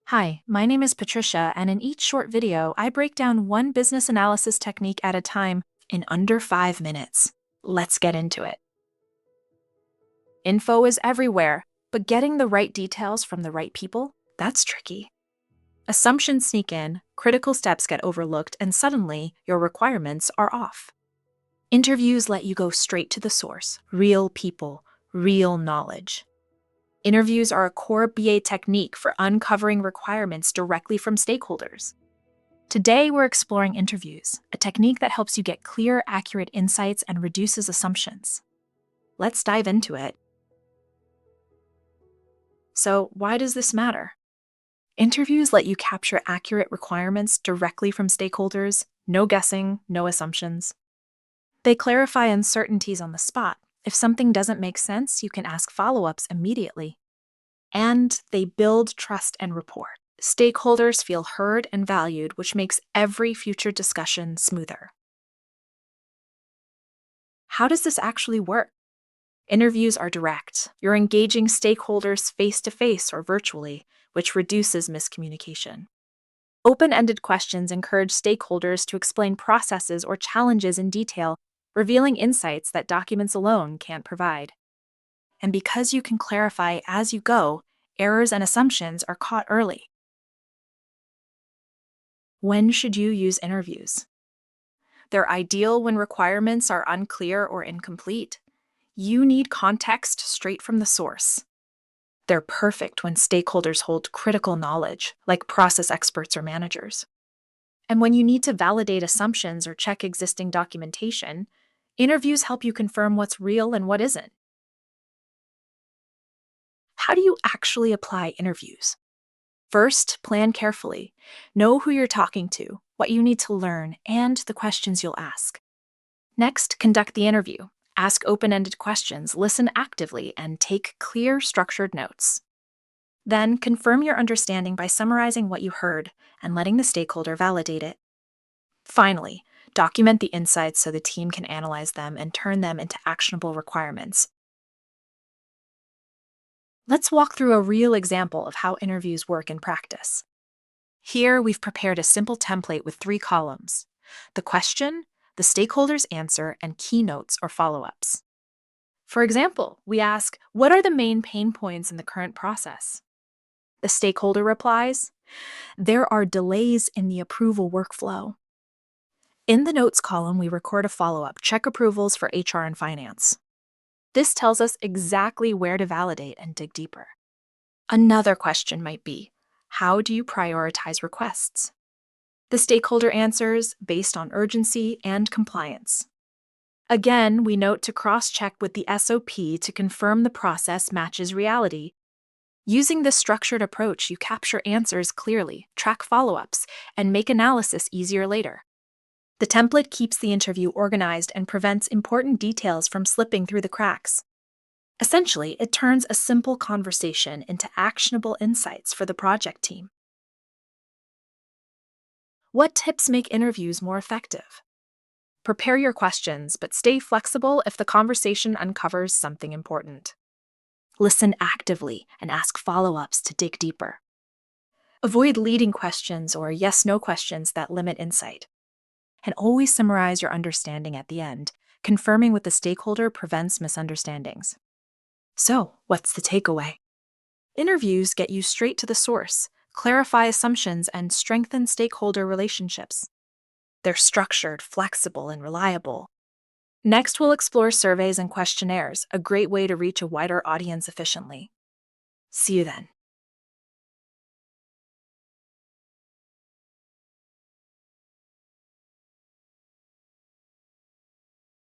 Hi, my name is Patricia, and in each short video, I break down one business analysis technique at a time in under 5 minutes. Let's get into it. Info is everywhere, but getting the right details from the right people, that's tricky. Assumptions sneak in, critical steps get overlooked, and suddenly your requirements are off. Interviews let you go straight to the source, real people, real knowledge. Interviews are a core BA technique for uncovering requirements directly from stakeholders. Today, we're exploring interviews, a technique that helps you get clear, accurate insights and reduces assumptions. Let's dive into it. So, why does this matter? Interviews let you capture accurate requirements directly from stakeholders, no guessing, no assumptions. They clarify uncertainties on the spot. If something doesn't make sense, you can ask follow-ups immediately. And they build trust and rapport. Stakeholders feel heard and valued, which makes every future discussion smoother. How does this actually work? Interviews are direct. You're engaging stakeholders face to face or virtually, which reduces miscommunication. Open-ended questions encourage stakeholders to explain processes or challenges in detail, revealing insights that documents alone can't provide. And because you can clarify as you go, errors and assumptions are caught early. When should you use interviews? They're ideal when requirements are unclear or incomplete. You need context straight from the source. They're perfect when stakeholders hold critical knowledge, like process experts or managers. And when you need to validate assumptions or check existing documentation, interviews help you confirm what's real and what isn't. How do you actually apply interviews? First, plan carefully. Know who you're talking to, what you need to learn, and the questions you'll ask. Next, conduct the interview. Ask open-ended questions, listen actively, and take clear, structured notes. Then, confirm your understanding by summarizing what you heard and letting the stakeholder validate it. Finally, document the insights so the team can analyze them and turn them into actionable requirements. Let's walk through a real example of how interviews work in practice. Here, we've prepared a simple template with 3 columns: the question, the stakeholder's answer, and keynotes or follow-ups. For example, we ask, what are the main pain points in the current process? The stakeholder replies, there are delays in the approval workflow. In the notes column, we record a follow-up, check approvals for HR and finance. This tells us exactly where to validate and dig deeper. Another question might be, how do you prioritize requests? The stakeholder answers based on urgency and compliance. Again, we note to cross-check with the SOP to confirm the process matches reality. Using this structured approach, you capture answers clearly, track follow-ups, and make analysis easier later. The template keeps the interview organized and prevents important details from slipping through the cracks. Essentially, it turns a simple conversation into actionable insights for the project team. What tips make interviews more effective? Prepare your questions, but stay flexible if the conversation uncovers something important. Listen actively and ask follow-ups to dig deeper. Avoid leading questions or yes-no questions that limit insight. And always summarize your understanding at the end. Confirming with the stakeholder prevents misunderstandings. So, what's the takeaway? Interviews get you straight to the source, clarify assumptions, and strengthen stakeholder relationships. They're structured, flexible, and reliable. Next, we'll explore surveys and questionnaires, a great way to reach a wider audience efficiently. See you then.